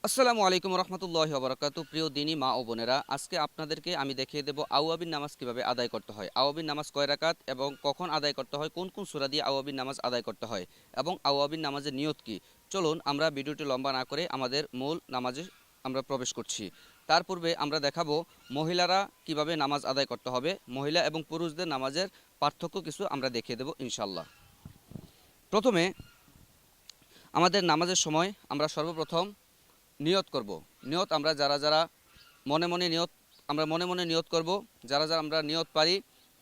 আসসালামু আলাইকুম রহমতুল্লাহি ওয়া বারাকাতুহু। প্রিয় দিনী মা ও বোনেরা, আজকে আপনাদেরকে আমি দেখিয়ে দেব আওয়াবিন নামাজ কিভাবে আদায় করতে হয়, আওয়াবিন নামাজ কয় রাকাত এবং কখন আদায় করতে হয়, কোন কোন সূরা দিয়ে আওয়াবিন নামাজ আদায় করতে হয় এবং আওয়াবিন নামাজের নিয়ত কি। চলুন আমরা ভিডিওটি লম্বা না করে আমাদের মূল নামাজে আমরা প্রবেশ করছি। তার পূর্বে আমরা দেখাবো মহিলারা কিভাবে নামাজ আদায় করতে হবে, মহিলা এবং পুরুষদের নামাজের পার্থক্য কিছু আমরা দেখিয়ে দেব ইনশাল্লাহ। প্রথমে আমাদের নামাজের সময় আমরা সর্বপ্রথম নিয়ত করব। নিয়ত আমরা যারা যারা মনে মনে নিয়ত আমরা মনে মনে নিয়ত করব। যারা যারা আমরা নিয়ত পারি,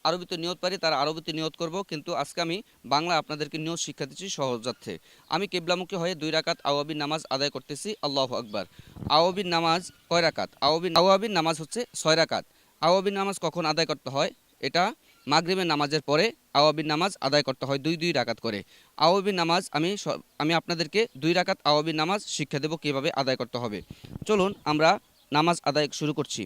আরবিতে নিয়ত পারি, তারা আরবিতে নিয়ত করব। কিন্তু আজকে আমি বাংলা আপনাদেরকে নিয়ত শিক্ষা দিচ্ছি সহজার্থে। আমি কিবলামুখী হয়ে 2 রাকাত আওয়াবিন নামাজ আদায় করতেছি। আল্লাহু আকবার। আওয়াবিন নামাজ কয় রাকাত? আওয়াবিন নামাজ হচ্ছে 6 রাকাত। আওয়াবিন নামাজ কখন আদায় করতে হয়? এটা মাগরিবের নামাজের পরে আওয়াবিন নামাজ আদায় করতে হয় 2 রাকাত করে। আওয়াবিন নামাজ আমি আপনাদেরকে 2 রাকাত আওয়াবিন নামাজ শিক্ষা দেব কিভাবে আদায় করতে হবে। চলুন আমরা নামাজ আদায় শুরু করছি।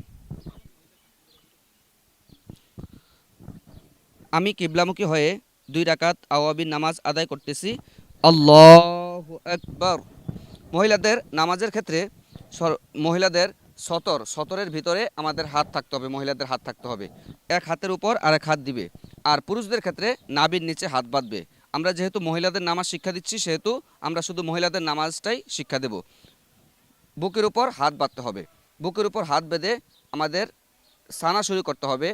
আমি কিবলামুখী হয়ে 2 রাকাত আওয়াবিন নামাজ আদায় করতেছি। আল্লাহু আকবার। মহিলাদের নামাজের ক্ষেত্রে মহিলাদের সতরের ভিতরে আমাদের হাত থাকতে হবে, মহিলাদের হাত থাকতে হবে। এক হাতের উপর আরেক হাত দিবে। আর পুরুষদের ক্ষেত্রে নাভির নিচে হাত বাঁধবে। আমরা যেহেতু মহিলাদের নামাজ শিক্ষা দিচ্ছি, সেহেতু আমরা শুধু মহিলাদের নামাজটাই শিক্ষা দেব। বুকের উপর হাত বাঁধতে হবে। বুকের উপর হাত বেঁধে আমাদের সানা শুরু করতে হবে।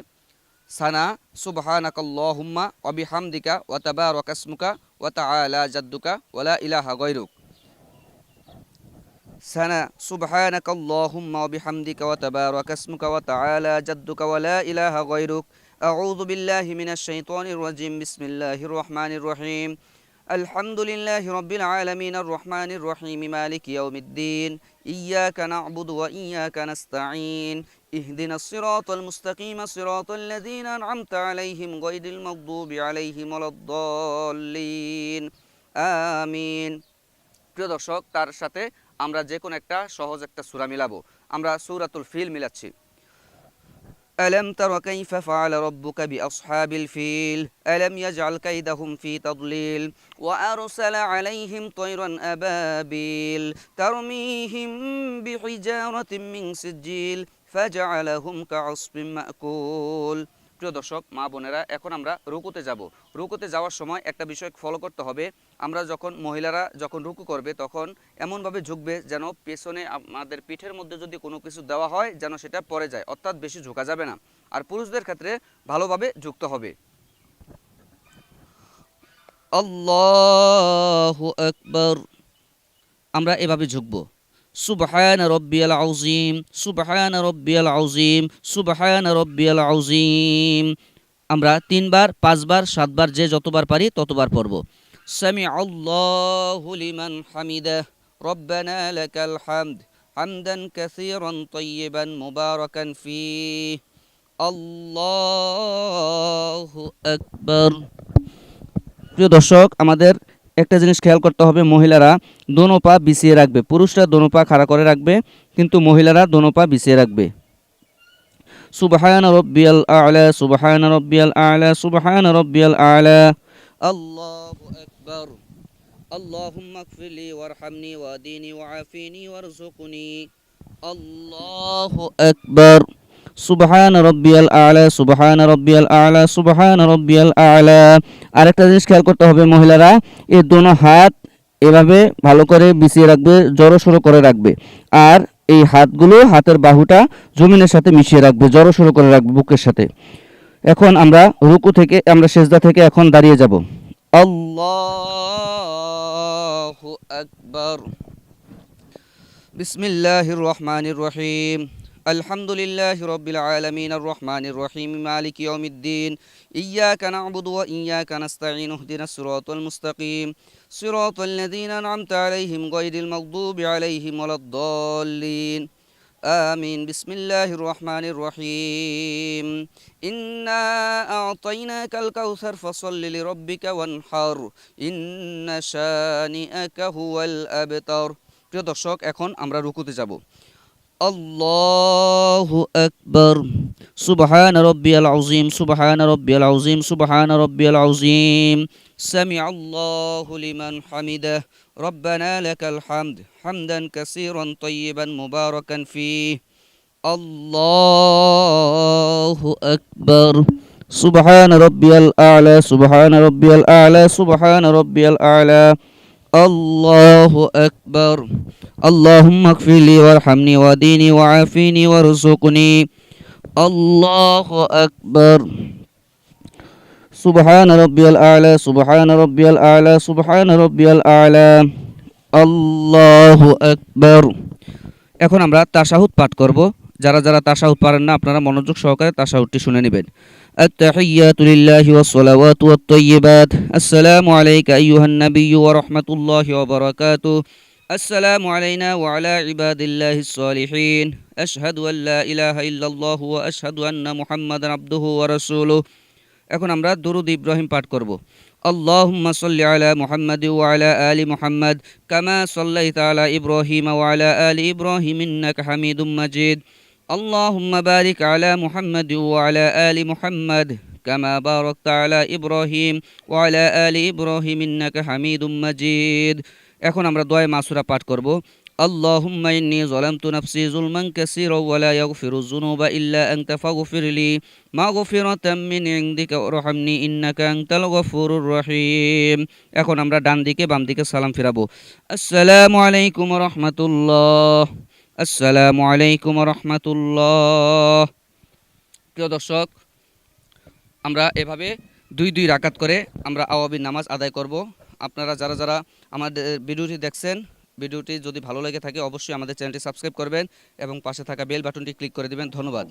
সানা সুবহানাকাল্লাহুম্মা ওয়া বিহামদিকা ওয়া তাবারাকা ইসমুকা ওয়া তাআলা জাদ্দুকা ওয়া লা ইলাহা গায়রুক। সানা সুবহানাকাল্লাহুম্মা ওয়া বিহামদিকা ওয়া তাবারাকা ইসমুকা ওয়া তাআলা জাদ্দুকা ওয়া লা ইলাহা গায়রুক। আউযু বিল্লাহি মিনাশ শাইতানির রাজিম। বিসমিল্লাহির রহমানির রহিম। আলহামদুলিল্লাহি রাব্বিল আলামিন আর রহমানির রহিম মালিকি ইয়াউমিদ্দিন। ইয়্যাকা না'বুদু ওয়া ইয়্যাকা নাস্তাঈন। ইহদিনাস সিরাতাল মুস্তাকিম সিরাতাল লাযীনা আন'আমতা আলাইহিম গায়রিল মাগদুবি আলাইহিম ওয়ালাদ-দাল্লিন। আমিন। প্রিয় দর্শক, তার সাথে আমরা যে কোনো একটা সহজ একটা সূরা মিলাবো। আমরা সূরাতুল ফিল মিলাচ্ছি। ألم تر كيف فعل ربك بأصحاب الفيل ألم يجعل كيدهم في تضليل وأرسل عليهم طيرا أبابيل ترميهم بحجارة من سجيل فجعلهم كعصف مأكول। প্রিয় দর্শক, মা বোনেরা, এখন আমরা রুকুতে যাব। রুকুতে যাওয়ার সময় একটা বিষয় ফলো করতে হবে। আমরা মহিলারা যখন রুকু করবে তখন এমনভাবে ঝুঁকবে যেন পেছনে আমাদের পিঠের মধ্যে যদি কোনো কিছু দেওয়া হয় যেন সেটা পড়ে যায়, অর্থাৎ বেশি ঝুঁকা যাবে না। আর পুরুষদের ক্ষেত্রে ভালোভাবে ঝুঁকতে হবে। আল্লাহু আকবার। আমরা এভাবে ঝুঁকবো। সুবহান রব্বিয়াল আযীম, সুবহান রব্বিয়াল আযীম, সুবহান রব্বিয়াল আযীম। আমরা 3 বার, 5 বার, 7 বার, যে যতবার পারি ততবার পড়ব। সামি আল্লাহু লিমান হামিদাহ রব্বানা লাকাল হামদ হামদান কাসীরান তাইয়িবান মুবারাকান ফীহ। আল্লাহু আকবার। প্রিয় দর্শক, আমাদের একটা জিনিস খেয়াল করতে হবে, মহিলারা দোনো পা বিছিয়ে রাখবে, পুরুষরা দোনো পা খাড়া করে রাখবে, কিন্তু মহিলারা দোনো পা বিছিয়ে রাখবে। সুবহান রব্বিয়াল আ'লা, সুবহান রব্বিয়াল আ'লা, সুবহান রব্বিয়াল আ'লা। আল্লাহু আকবার। আল্লাহুম্মা গফিরলি ওয়ারহামনি ওয়াহদিনি ওয়াআফিনি ওয়ারযুকনি। আল্লাহু আকবার। সুবহান রব্বিয়াল আ'লা, সুবহান রব্বিয়াল আ'লা, সুবহান রব্বিয়াল আ'লা। আরেকটা জিনিস খেয়াল করতে হবে, মহিলারা এই দোনো হাত এভাবে ভালো করে বিছিয়ে রাখবে, জড়সড়ো করে রাখবে। আর এই হাতগুলো, হাতের বাহুটা জমিনের সাথে মিশিয়ে রাখবে, জড়সড়ো করে রাখবে বুকের সাথে। এখন আমরা রুকু থেকে, আমরা সেজদা থেকে এখন দাঁড়িয়ে যাব। আল্লাহু আকবার। বিসমিল্লাহির রহমানির রহিম। আলহামদুলিল্লাহি রাব্বিল আলামিন আর রহমানির রহিম মালিকি ইয়াউমিদ্দিন। ইয়্যাকা না'বুদু ওয়া ইয়্যাকা নাস্তাঈন। ইহদিনাস সিরাতাল মুস্তাকিম সিরাতাল লাযীনা আন'আমতা আলাইহিম গায়রিল মাগদুবি আলাইহিম ওয়ালাদ-দাল্লিন। আমিন। বিসমিল্লাহির রহমানির রহিম। ইন্না আ'তাইনাকাল কাউসার ফাসাল্লি লিরাব্বিকা ওয়ানহার ইন্না শানিআকা হুয়াল আবতার। প্রিয় দর্শক, এখন আমরা রুকুতে যাব। আল্লাহু আকবার। সুবহান রব্বিয়াল আযীম, সুবহান রব্বিয়াল আযীম, সুবহান রব্বিয়াল আযীম। সামিআল্লাহু লিমান হামিদাহ ربنا لك الحمد حمدا كثيرا طيبا مباركا فيه الله أكبر سبحان ربي الأعلى سبحان ربي الأعلى سبحان ربي الأعلى الله أكبر اللهم اغفر لي وارحمني وديني وعافيني وارزقني الله أكبر سبحان ربي الأعلى سبحان ربي الأعلى سبحان ربي الأعلى الله أكبر এখন আমরা তাশাহুদ পাঠ করব যারা যারা তাশাহুদ পারেন না আপনারা মনোযোগ সহকারে তাশাহুদটি শুনে নেবেন আত-তাহিয়াতু লিল্লাহি ওয়াস-সালাওয়াতু ওয়াত-তাইয়্যিবাত আসসালামু আলাইকা আইয়ুহান নাবিয়্যু ওয়া রাহমাতুল্লাহি ওয়া বারাকাতুহু আসসালামু আলাইনা ওয়া আলা ইবাদিল্লাহিস সালিহিন আশহাদু আল লা ইলাহা ইল্লাল্লাহু ওয়া আশহাদু আন্না মুহাম্মাদান আবদুহু ওয়া রাসূলুহু এখন আমরা দরুদ ইব্রাহিম পাঠ করব আল্লাহুম্মা সাল্লি আলা মুহাম্মাদ ওয়া আলা আলি মুহাম্মাদ কামা সাল্লাইতা আলা ইব্রাহিম ওয়া আলা আলি ইব্রাহিম ইন্নাকা হামিদুম মাজিদ আল্লাহুম্মা বারিক আলা মুহাম্মাদ ওয়া আলা আলি মুহাম্মাদ কামা বারাকতা আলা ইব্রাহিম ওয়া আলা আলি ইব্রাহিম ইন্নাকা হামিদুম মাজিদ এখন আমরা দোয়া মাসুরা পাঠ করব اللهم إني ظلمت نفسي ظلما كثيرا ولا يغفر الذنوب إلا أنت فاغفر لي مغفرة من عندك وارحمني إنك أنت الغفور الرحيم এখন আমরা ডান দিকে বাম দিকে সালাম ফিরাবো আসসালামু আলাইকুম ওয়া রাহমাতুল্লাহ আসসালামু আলাইকুম ওয়া রাহমাতুল্লাহ প্রিয় দর্শক আমরা এভাবে দুই দুই রাকাত করে আমরা আওয়াবির নামাজ আদায় করব আপনারা যারা যারা আমাদের ভিডিওটি দেখছেন ভিডিওটি যদি ভালো লেগে থাকে অবশ্যই আমাদের চ্যানেলটি সাবস্ক্রাইব করবেন এবং পাশে থাকা বেল বাটনটি ক্লিক করে দিবেন ধন্যবাদ